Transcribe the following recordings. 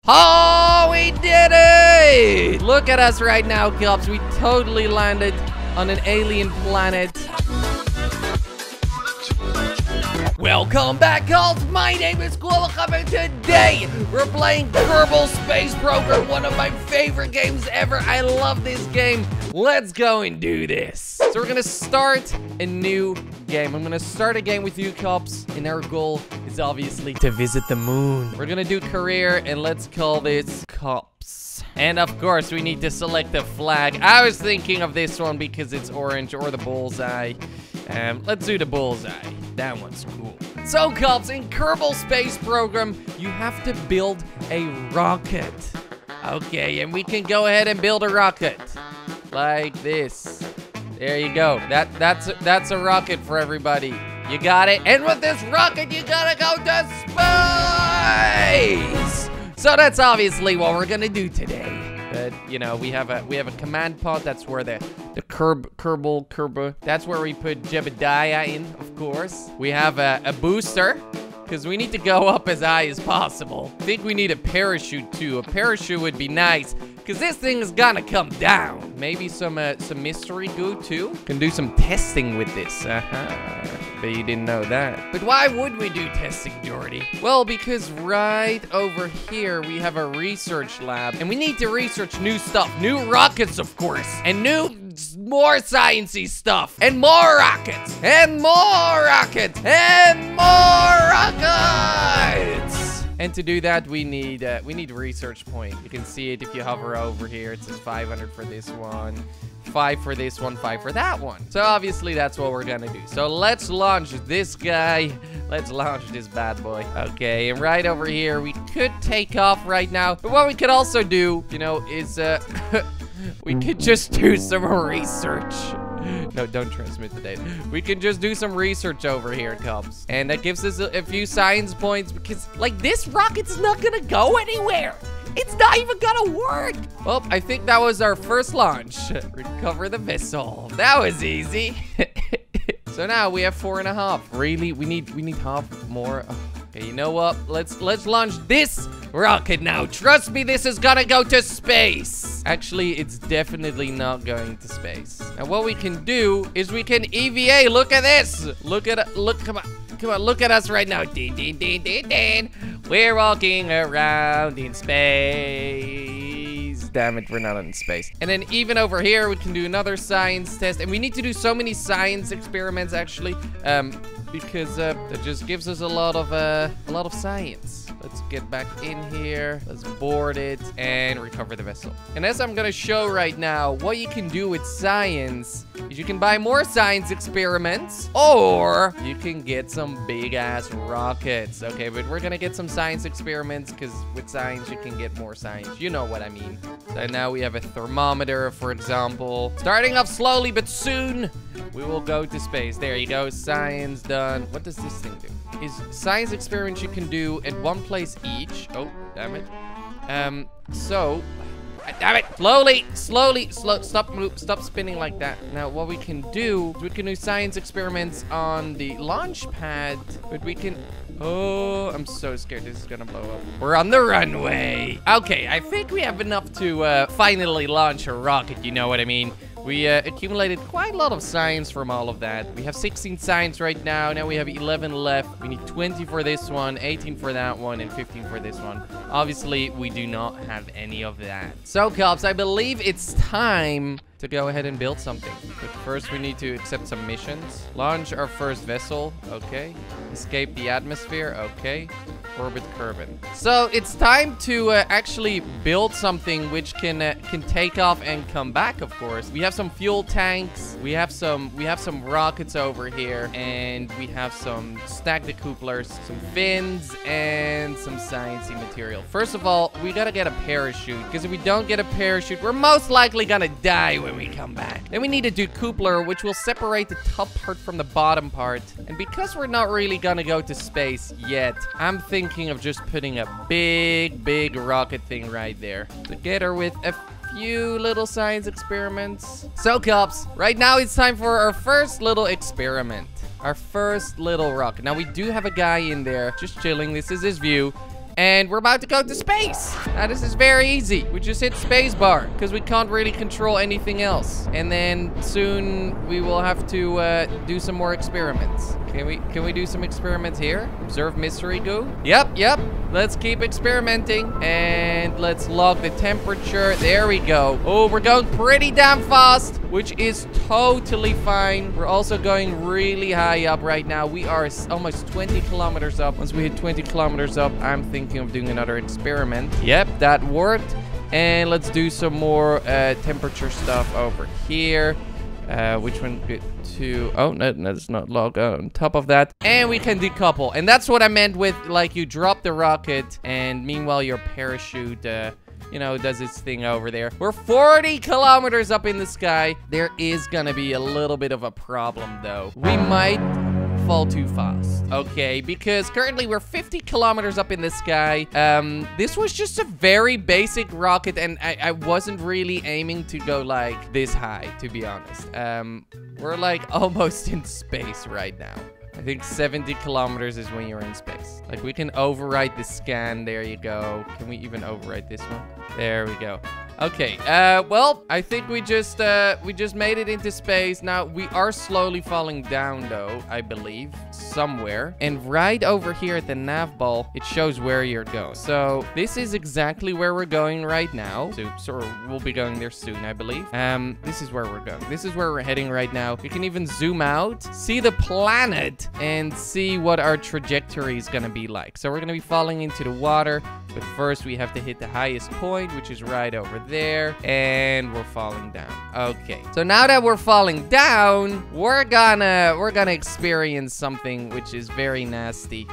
Oh, we did it! Look at us right now, Cops. We totally landed on an alien planet. Welcome back, Cops. My name is Kwebbelkop, and today we're playing Kerbal Space Program, one of my favorite games ever. I love this game. Let's go and do this. So we're gonna start a new game. I'm gonna start a game with you, Cops, and our goal is obviously to visit the moon. We're gonna do career, and let's call this Cops. And of course, we need to select a flag. I was thinking of this one because it's orange, or the bullseye. Let's do the bullseye. That one's cool. So, Cops, in Kerbal Space Program, you have to build a rocket. Okay, and we can go ahead and build a rocket. Like this. There you go. That's a rocket for everybody. You got it? And with this rocket, you gotta go to space! So that's obviously what we're gonna do today. But, you know, we have a command pod. That's where the Kerbal, that's where we put Jebediah in, of course. We have a booster, because we need to go up as high as possible. I think we need a parachute, too. A parachute would be nice, because this thing is gonna come down. Maybe some mystery goo, too. Can do some testing with this. But you didn't know that. But why would we do testing, Jordy? Well, because right over here, we have a research lab. And we need to research new stuff. New rockets, of course. And more sciencey stuff. And more rockets. And more rockets. And more rockets. And to do that, we need research point. You can see it if you hover over here. It says 500 for this one, 5 for this one, 5 for that one. So obviously that's what we're gonna do. So let's launch this guy. Let's launch this bad boy. Okay, and right over here, we could take off right now. But what we could also do, you know, is we could just do some research. No, don't transmit the data. We can just do some research over here, Cubs. And that gives us a few science points because, like, this rocket's not gonna go anywhere. It's not even gonna work. Well, I think that was our first launch. Recover the vessel. That was easy. So now we have 4.5. Really? We need half more. Oh, okay, you know what? Let's launch this rocket now. Trust me, this is gonna go to space. Actually, it's definitely not going to space. Now, what we can do is we can EVA. Look at this. Come on, look at us right now. We're walking around in space. Damn it, we're not in space. And then even over here, we can do another science test. And we need to do so many science experiments, actually, because that just gives us a lot of science. Let's get back in here. Let's board it and recover the vessel. And as I'm gonna show right now, what you can do with science is you can buy more science experiments, or you can get some big ass rockets. Okay, but we're gonna get some science experiments because with science you can get more science. You know what I mean. So now we have a thermometer, for example. Starting off slowly, but soon we will go to space. There you go, science done. What does this thing do? Is science experiments you can do at one place each. Oh, damn it. Damn it. Slowly. Stop spinning like that. Now, what we can do is we can do science experiments on the launch pad, but we can... Oh, I'm so scared this is gonna blow up. We're on the runway. Okay, I think we have enough to finally launch a rocket, you know what I mean? We accumulated quite a lot of science from all of that. We have 16 science right now. Now we have 11 left. We need 20 for this one, 18 for that one, and 15 for this one. Obviously, we do not have any of that. So, Cops, I believe it's time to go ahead and build something. But first, we need to accept some missions. Launch our first vessel. Okay. Escape the atmosphere. Okay. Orbit Kerbal. So it's time to actually build something which can take off and come back. Of course, we have some fuel tanks. We have some rockets over here, and we have some stack decouplers, some fins, and some sciencey material. First of all, we gotta get a parachute because if we don't get a parachute, we're most likely gonna die when we come back. Then we need a decoupler which will separate the top part from the bottom part. And because we're not really gonna go to space yet, I'm thinking of just putting a big rocket thing right there together with a few little science experiments. So, Cops, right now it's time for our first little experiment. Our first little rocket. Now, we do have a guy in there just chilling. This is his view. And we're about to go to space. Now, this is very easy. We just hit spacebar because we can't really control anything else. And then soon we will have to do some more experiments. Can we do some experiments here? Observe mystery goo. Yep. Let's keep experimenting. And let's log the temperature. There we go. Oh, we're going pretty damn fast, which is totally fine. We're also going really high up right now. We are almost 20 kilometers up. Once we hit 20 kilometers up, I'm thinking of doing another experiment. Yep, that worked. And let's do some more temperature stuff over here. Which one? Oh, no, that's not log on top of that. And we can decouple. And that's what I meant with, like, you drop the rocket, and meanwhile your parachute, you know, does its thing over there. We're 40 kilometers up in the sky. There is gonna be a little bit of a problem, though. We might fall too fast, okay? Because currently we're 50 kilometers up in the sky. This was just a very basic rocket, and I wasn't really aiming to go like this high, to be honest. We're like almost in space right now. I think 70 kilometers is when you're in space. Like, we can overwrite the scan. There you go. Can we even overwrite this one? There we go. Okay, well, I think we just made it into space. Now, we are slowly falling down, though, I believe, somewhere. And right over here at the nav ball, it shows where you're going. So, this is exactly where we're going right now. So we'll be going there soon, I believe. This is where we're going. This is where we're heading right now. You can even zoom out, see the planet, and see what our trajectory is gonna be like. So, we're gonna be falling into the water. But first, we have to hit the highest point, which is right over there, and we're falling down. Okay, so now that we're falling down, we're gonna experience something which is very nasty.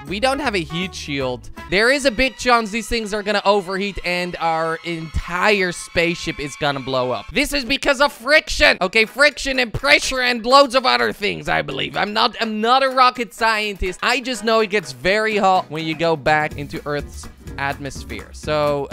We don't have a heat shield. There is a big chance these things are gonna overheat and our entire spaceship is gonna blow up. This is because of friction. Okay, friction and pressure and loads of other things, I believe. I'm not a rocket scientist. I just know it gets very hot when you go back into Earth's atmosphere. So,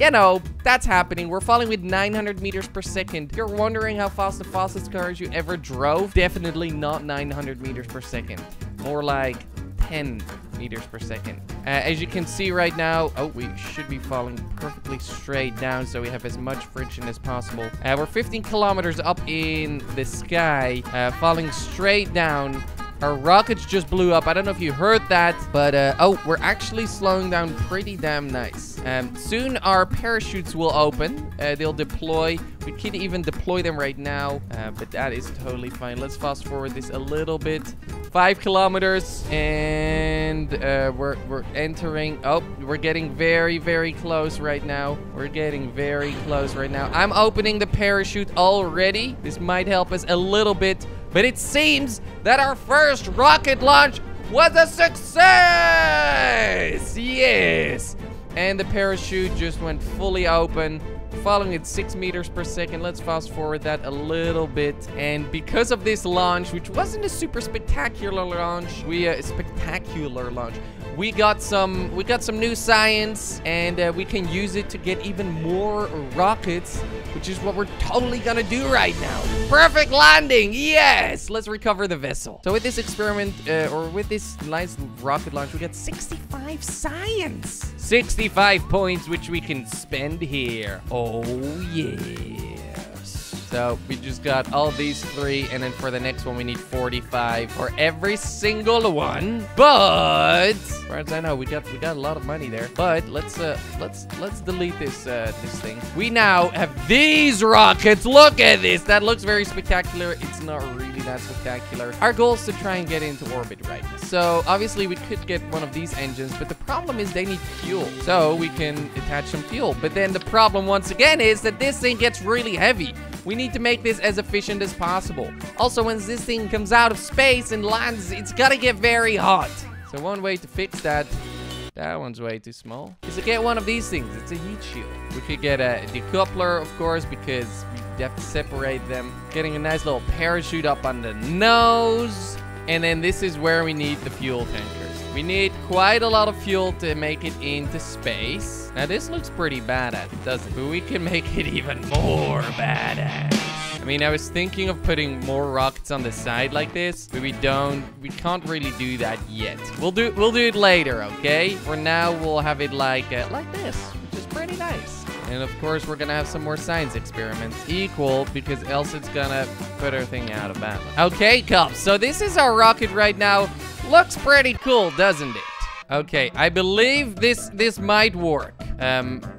you know, that's happening. We're falling with 900 meters per second. If you're wondering how fast the fastest cars you ever drove, definitely not 900 meters per second. More like 10 meters per second. As you can see right now, oh, we should be falling perfectly straight down so we have as much friction as possible. We're 15 kilometers up in the sky, falling straight down. Our rockets just blew up. I don't know if you heard that, but oh, we're actually slowing down pretty damn nice. Soon our parachutes will open. They'll deploy. We can even deploy them right now, but that is totally fine. Let's fast forward this a little bit. 5 kilometers, and we're entering. Oh, we're getting very, very close right now. We're getting very close right now. I'm opening the parachute already. This might help us a little bit. But it seems that our first rocket launch was a success! Yes! And the parachute just went fully open, falling at 6 meters per second. Let's fast forward that a little bit. And because of this launch, which wasn't a super spectacular launch, we got some new science, and we can use it to get even more rockets, which is what we're totally gonna do right now. Perfect landing, yes! Let's recover the vessel. So with this experiment, or with this nice rocket launch, we got 65 science. 65 points, which we can spend here. Oh, yes. So we just got all these 3, and then for the next one we need 45 for every single one. But as far as I know, we got a lot of money there. But let's delete this thing. We now have these rockets. Look at this. That looks very spectacular. It's not really that spectacular. Our goal is to try and get into orbit right now. So obviously we could get one of these engines, but the problem is they need fuel. So we can attach some fuel. But then the problem once again is that this thing gets really heavy. We need to make this as efficient as possible. Also, once this thing comes out of space and lands, it's gotta get very hot. So one way to fix that one's way too small, is to get one of these things. It's a heat shield. We could get a decoupler, of course, because we have to separate them. Getting a nice little parachute up on the nose. And then this is where we need the fuel tankers. We need quite a lot of fuel to make it into space. Now, this looks pretty badass, doesn't it? But we can make it even more badass. I mean, I was thinking of putting more rockets on the side like this, but we can't really do that yet. We'll do it later, okay? For now, we'll have it like this, which is pretty nice. And of course, we're gonna have some more science experiments equal, because else it's gonna put our thing out of balance. Okay, cops, so this is our rocket right now. Looks pretty cool, doesn't it? Okay, I believe this might work.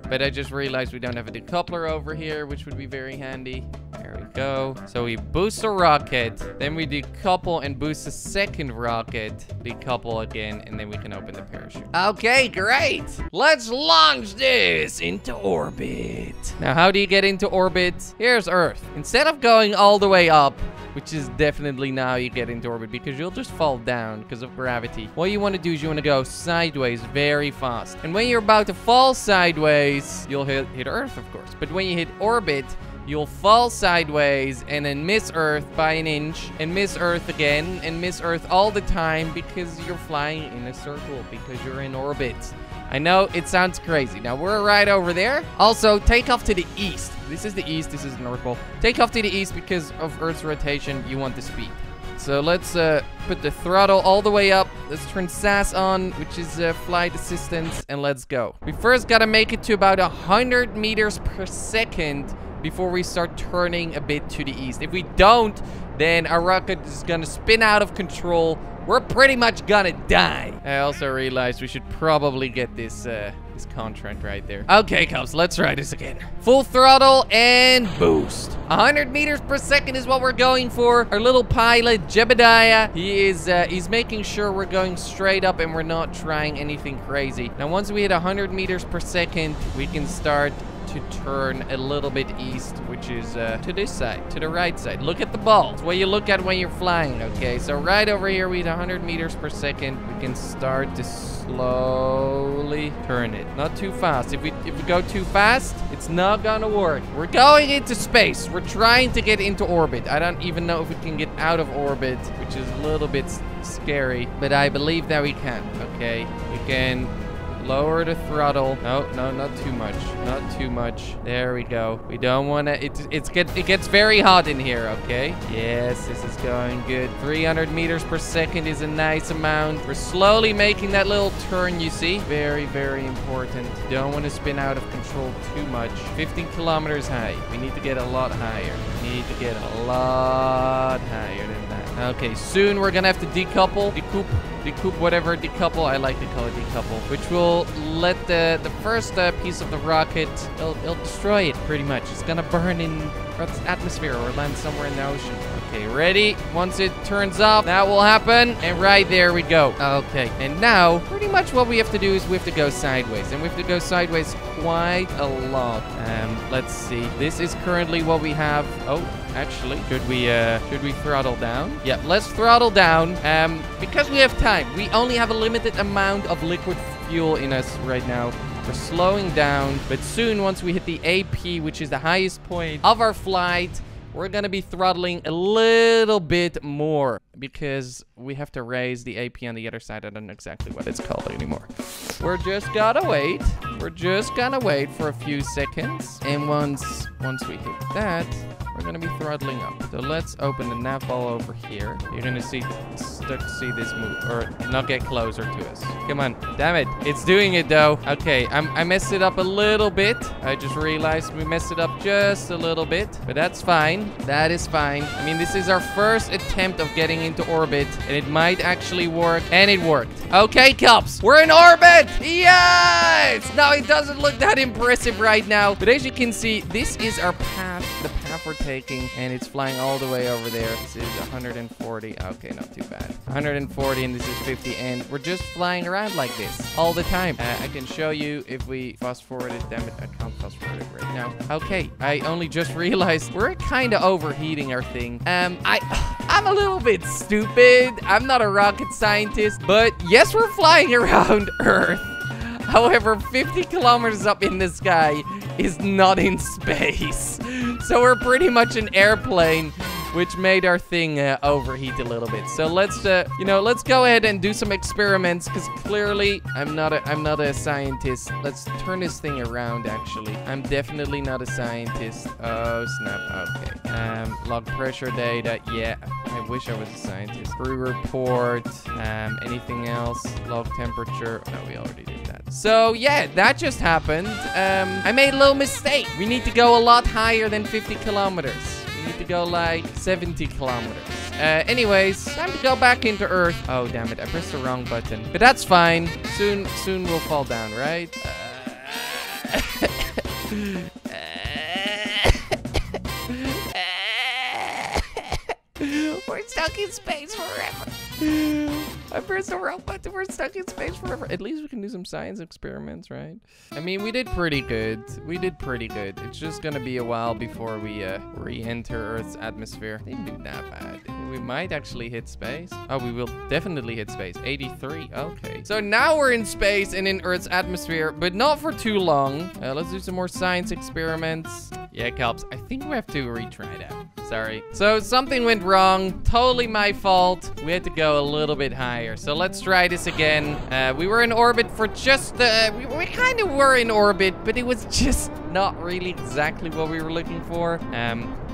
But I just realized we don't have a decoupler over here, which would be very handy. There we go. So we boost a rocket, then we decouple and boost a second rocket, decouple again, and then we can open the parachute. Okay, great. Let's launch this into orbit. Now, how do you get into orbit? Here's Earth. Instead of going all the way up, which is definitely now you get into orbit because you'll just fall down because of gravity. What you want to do is you want to go sideways very fast. And when you're about to fall sideways, you'll hit Earth, of course. But when you hit orbit, you'll fall sideways and then miss Earth by an inch and miss Earth again and miss Earth all the time because you're flying in a circle because you're in orbit. I know it sounds crazy. Now we're right over there. Also, take off to the east. This is the east, this is the North Pole. Take off to the east because of Earth's rotation, you want the speed. So let's put the throttle all the way up. Let's turn SAS on, which is flight assistance, and let's go. We first gotta make it to about 100 meters per second before we start turning a bit to the east. If we don't, then our rocket is gonna spin out of control. We're pretty much gonna die. I also realized we should probably get this contract right there. Okay, cops, let's try this again. Full throttle and boost. 100 meters per second is what we're going for. Our little pilot, Jebediah, he's making sure we're going straight up and we're not trying anything crazy. Now, once we hit 100 meters per second, we can start to turn a little bit east, which is to this side, to the right side. Look at the ball. It's what you look at when you're flying, okay? So right over here, we hit 100 meters per second. We can start to slowly turn it. Not too fast. If we go too fast, it's not gonna work. We're going into space. We're trying to get into orbit. I don't even know if we can get out of orbit, which is a little bit scary, but I believe that we can, okay? We can lower the throttle. No, not too much. Not too much. There we go. We don't want to... It gets very hot in here, okay? Yes, this is going good. 300 meters per second is a nice amount. We're slowly making that little turn, you see? Very, very important. Don't want to spin out of control too much. 15 kilometers high. We need to get a lot higher. We need to get a lot higher than that. Okay, soon we're gonna have to decouple. Decouple, whatever, decouple. I like to call it decouple, which will let the first piece of the rocket, it'll destroy it pretty much. It's gonna burn in Earth's atmosphere or land somewhere in the ocean. Okay, ready? Once it turns off, that will happen, and right there we go. Okay, and now pretty much what we have to do is we have to go sideways, and we have to go sideways quite a lot. Let's see. This is currently what we have. Oh, actually, should we throttle down? Yeah, let's throttle down. Because we have time. We only have a limited amount of liquid fuel in us right now. We're slowing down, but soon, once we hit the AP, which is the highest point of our flight, we're gonna be throttling a little bit more because we have to raise the AP on the other side. I don't know exactly what it's called anymore. We're just gonna wait. We're just gonna wait for a few seconds, and once we hit that, we're gonna be throttling up. So let's open the nav ball over here. You're gonna start to see this move, or not get closer to us. Come on, damn it. It's doing it though. Okay, I messed it up a little bit. I just realized we messed it up just a little bit, but that's fine. That is fine. I mean, this is our first attempt of getting into orbit, and it might actually work, and it worked. Okay, cops, we're in orbit. Yes! Now, it doesn't look that impressive right now, but as you can see, this is our path, the path we're taking, and it's flying all the way over there. This is 140. Okay, not too bad. 140, and this is 50, and we're just flying around like this all the time. I can show you if we fast forward it. Damn it, I can't fast forward it right now. Okay, I only just realized we're kind of overheating our thing. I'm a little bit stupid. I'm not a rocket scientist, but yes, we're flying around Earth. However, 50 kilometers up in the sky is not in space. So we're pretty much an airplane which made our thing overheat a little bit. So let's, you know, let's go ahead and do some experiments, because clearly I'm not a scientist. Let's turn this thing around, actually. I'm definitely not a scientist. Oh, snap. Okay. Log pressure data. Yeah, I wish I was a scientist. Crew report. Anything else? Log temperature. No, we already did that. So, yeah, that just happened. I made a little mistake. We need to go a lot higher than 50 kilometers. We need to go like 70 kilometers. Anyways, time to go back into Earth. Oh, damn it. I pressed the wrong button. But that's fine. Soon we'll fall down, right? We're stuck in space forever. I pressed the wrong button. We're stuck in space forever. At least we can do some science experiments, right? I mean, we did pretty good. We did pretty good. It's just gonna be a while before we re-enter Earth's atmosphere. Didn't do that bad. We might actually hit space. Oh, we will definitely hit space. 83. Okay. So now we're in space and in Earth's atmosphere, but not for too long. Let's do some more science experiments. Yeah, Kelps, I think we have to retry that. Sorry. So something went wrong. Totally my fault. We had to go a little bit higher. So let's try this again. We were in orbit for just we kind of were in orbit, but it was just not really exactly what we were looking for.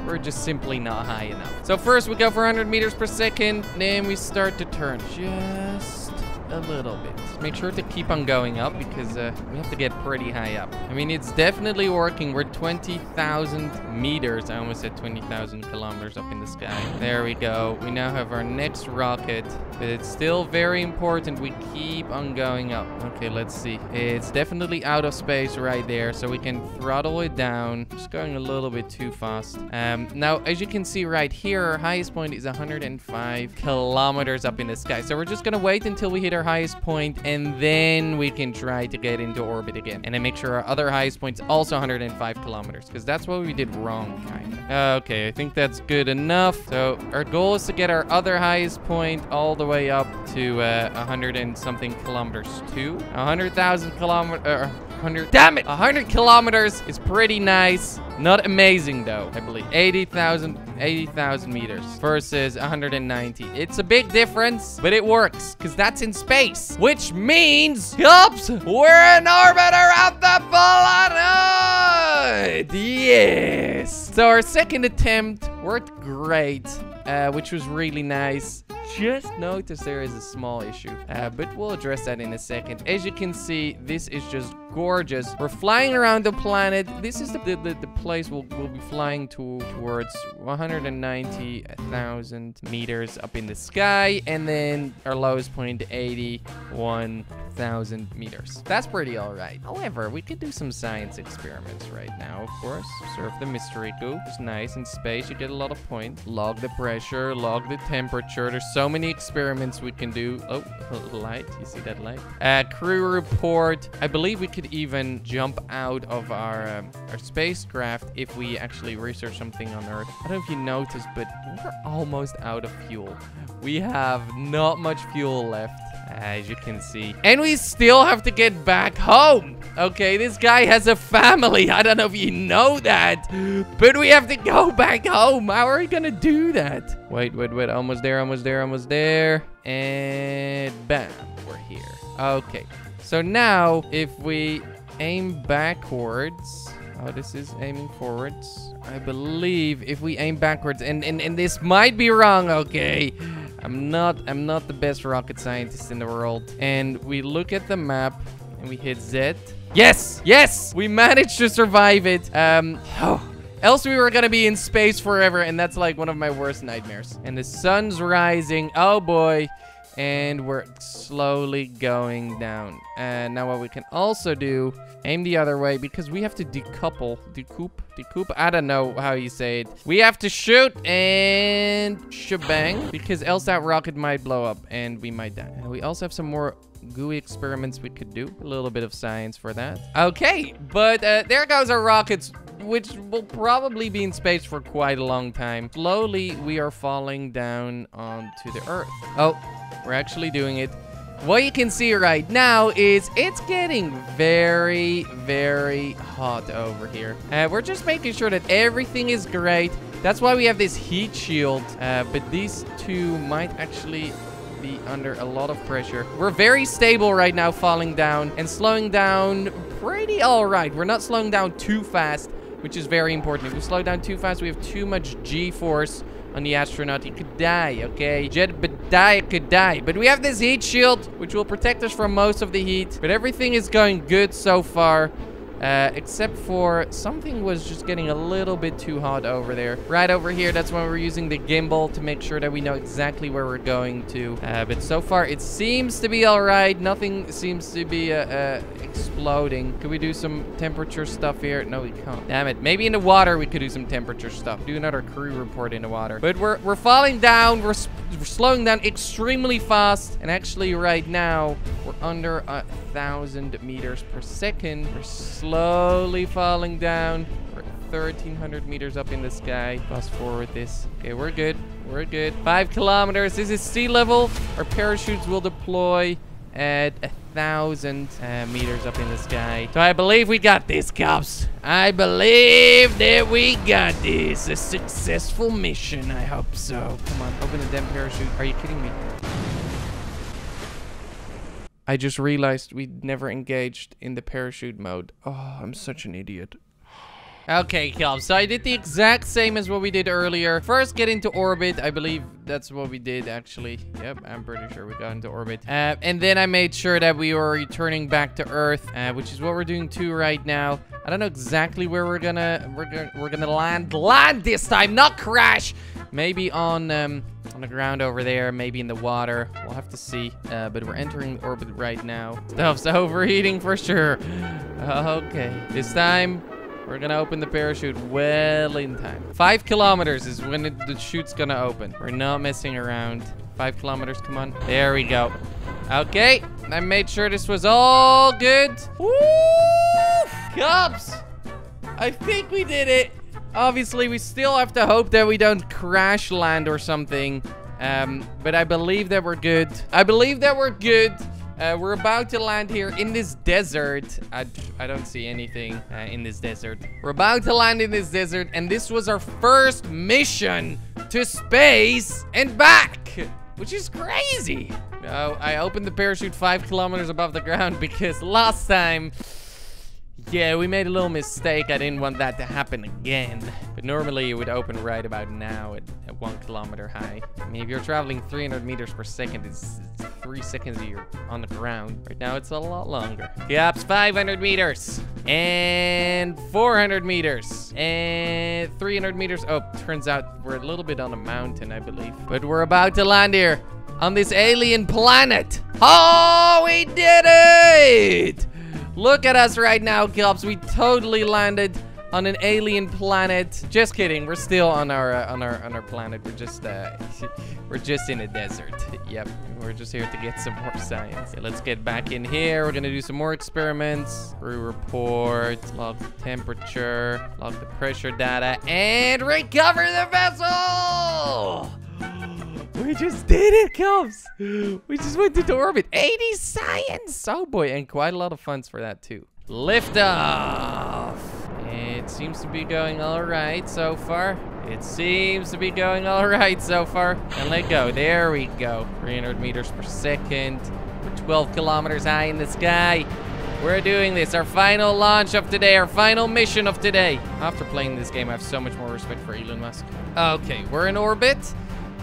We're just simply not high enough. So first we go for 100 meters per second. Then we start to turn just a little bit. Make sure to keep on going up, because we have to get pretty high up. I mean, it's definitely working. We're 20,000 meters. I almost said 20,000 kilometers up in the sky. There we go. We now have our next rocket, but it's still very important we keep on going up. Okay, let's see. It's definitely out of space right there, so we can throttle it down. Just going a little bit too fast. Now, as you can see right here, our highest point is 105 kilometers up in the sky. So we're just gonna wait until we hit our highest point, and then we can try to get into orbit again. And then make sure our other highest point's also 105 kilometers, because that's what we did wrong, kind of. Okay, I think that's good enough. So our goal is to get our other highest point all the way up to 100 and something kilometers too. 100,000 kilometers, 100 kilometers is pretty nice. Not amazing though, I believe. 80,000 meters versus 190. It's a big difference, but it works, because that's in space, which means, yups, we're in orbit around the planet. Yes. So our second attempt worked great, which was really nice. Just noticed there is a small issue, but we'll address that in a second. As you can see, this is just gorgeous. We're flying around the planet. This is the place we'll be flying towards 190,000 meters up in the sky, and then our lowest point 81,000 meters. That's pretty all right. However, we could do some science experiments right now, of course. Observe the mystery goo. It's nice in space. You get a lot of points. Log the pressure, log the temperature. There's so many experiments we can do. Oh, light. You see that light? Crew report. I believe we could even jump out of our spacecraft if we actually research something on Earth. I don't know if you noticed, but we're almost out of fuel. We have not much fuel left, as you can see. And we still have to get back home. Okay, this guy has a family. I don't know if you know that, but we have to go back home. How are we gonna do that? Wait. Almost there. And bam, we're here. Okay. So now, if we aim backwards... Oh, this is aiming forwards. I believe if we aim backwards, and this might be wrong, okay? I'm not the best rocket scientist in the world. And we look at the map, and we hit Z. Yes! We managed to survive it. Else we were gonna be in space forever, and that's like one of my worst nightmares. And the sun's rising. Oh, boy. And we're slowly going down. And now what we can also do, aim the other way, because we have to decoop. I don't know how you say it. We have to shoot and shebang, because else that rocket might blow up and we might die. And we also have some more gooey experiments we could do. A little bit of science for that. Okay, but there goes our rockets, which will probably be in space for quite a long time. Slowly, we are falling down onto the Earth. Oh, we're actually doing it. what you can see right now is it's getting very, very hot over here. We're just making sure that everything is great. That's why we have this heat shield. But these two might actually be under a lot of pressure. We're very stable right now, falling down and slowing down pretty all right. We're not slowing down too fast, which is very important. If we slow down too fast, we have too much G-force on the astronaut. He could die, okay? Jedediah could die. But we have this heat shield, which will protect us from most of the heat. But everything is going good so far. Except for something was just getting a little bit too hot over there. Right over here, that's when we're using the gimbal to make sure that we know exactly where we're going to. But so far, it seems to be all right. Nothing seems to be exploding. Could we do some temperature stuff here? No, we can't. Damn it. Maybe in the water, we could do some temperature stuff. Do another crew report in the water. But we're falling down. We're slowing down extremely fast. And actually, right now, we're under 1,000 meters per second. We're slowly falling down. We're 1,300 meters up in the sky. Fast forward this. Okay, we're good. We're good. 5 kilometers. This is sea level. Our parachutes will deploy at 1,000 meters up in the sky. So I believe we got this, cops. I believe that we got this. A successful mission. I hope so. Come on, open the damn parachute. Are you kidding me? I just realized we'd never engaged in the parachute mode. Oh, I'm such an idiot. Okay, Kelp, so I did the exact same as what we did earlier. First, get into orbit. I believe that's what we did, actually. Yep, I'm pretty sure we got into orbit. And then I made sure that we were returning back to Earth, which is what we're doing too right now. I don't know exactly where we're gonna land this time, not crash. Maybe on the ground over there, maybe in the water. We'll have to see. But we're entering orbit right now. Stuff's overheating for sure. Okay, this time we're gonna open the parachute well in time. 5 kilometers is when the chute's gonna open. We're not messing around. 5 kilometers, come on. There we go. Okay, I made sure this was all good. Woo! Cops! I think we did it. Obviously, we still have to hope that we don't crash land or something. But I believe that we're good. I believe that we're good. We're about to land here in this desert. I don't see anything in this desert. We're about to land in this desert, and this was our first mission to space and back, which is crazy. No, I opened the parachute 5 kilometers above the ground because last time, yeah, we made a little mistake. I didn't want that to happen again. But normally it would open right about now at 1 kilometer high. I mean, if you're traveling 300 meters per second, it's 3 seconds you're on the ground. Right now, it's a lot longer. Yaps, 500 meters. And 400 meters. And 300 meters. Oh, turns out we're a little bit on a mountain, I believe. But we're about to land here on this alien planet. Oh, we did it! Look at us right now, Kelps. We totally landed on an alien planet. Just kidding. We're still on our planet. We're just in a desert. Yep. We're just here to get some more science. Okay, let's get back in here. We're gonna do some more experiments. Crew report. Log the temperature. Log the pressure data, and recover the vessel. We just did it, Cubs. We just went into orbit. 80 science. Oh boy, and quite a lot of funds for that too. Lift off. It seems to be going all right so far. It seems to be going all right so far. And let go. There we go. 300 meters per second. We're 12 kilometers high in the sky. We're doing this. Our final launch of today. Our final mission of today. After playing this game, I have so much more respect for Elon Musk. Okay, we're in orbit.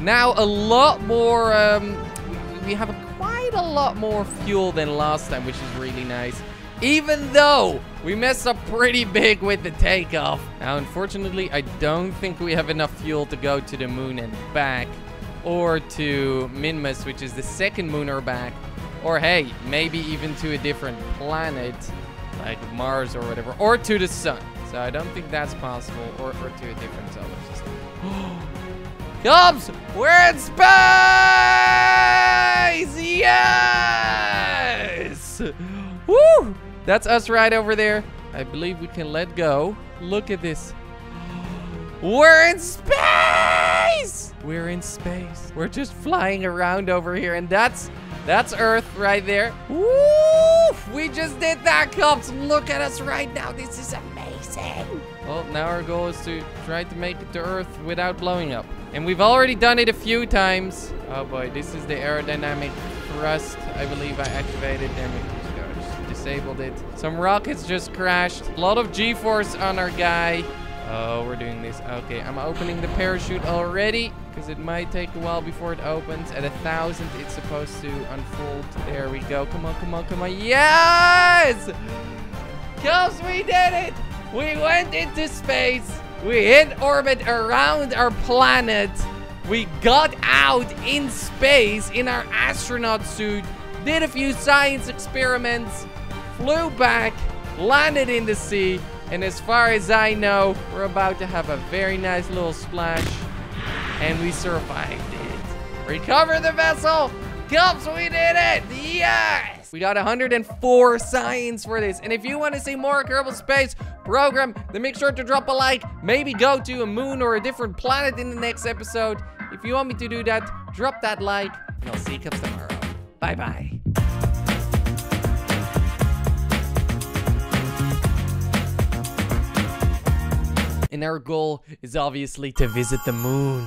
Now a lot more, we have quite a lot more fuel than last time, which is really nice. Even though we messed up pretty big with the takeoff. Now, unfortunately, I don't think we have enough fuel to go to the moon and back. Or to Minmus, which is the second moon or back. Or hey, maybe even to a different planet, like Mars or whatever. Or to the sun. So I don't think that's possible. Or to a different solar system. Cubs, we're in space! Yes! Woo! That's us right over there. I believe we can let go. Look at this. We're in space! We're in space. We're just flying around over here, and that's That's Earth right there. Woo! We just did that, cops. Look at us right now. This is amazing. Well, now our goal is to try to make it to Earth without blowing up. And we've already done it a few times. Oh boy, this is the aerodynamic thrust. I believe I activated. There we go. Just disabled it. Some rockets just crashed. A lot of G-force on our guy. Oh, we're doing this. Okay, I'm opening the parachute already because it might take a while before it opens. At 1,000, it's supposed to unfold. There we go. Come on, come on, come on. Yes! Cops, we did it! We went into space. We hit orbit around our planet. We got out in space in our astronaut suit, did a few science experiments, flew back, landed in the sea, and as far as I know, we're about to have a very nice little splash, and we survived it. Recover the vessel! Cops, we did it! Yes! We got 104 science for this, and if you want to see more Kerbal Space Program, then make sure to drop a like, maybe go to a moon or a different planet in the next episode. If you want me to do that, drop that like, and I'll see you cops tomorrow. Bye-bye. And our goal is obviously to visit the moon.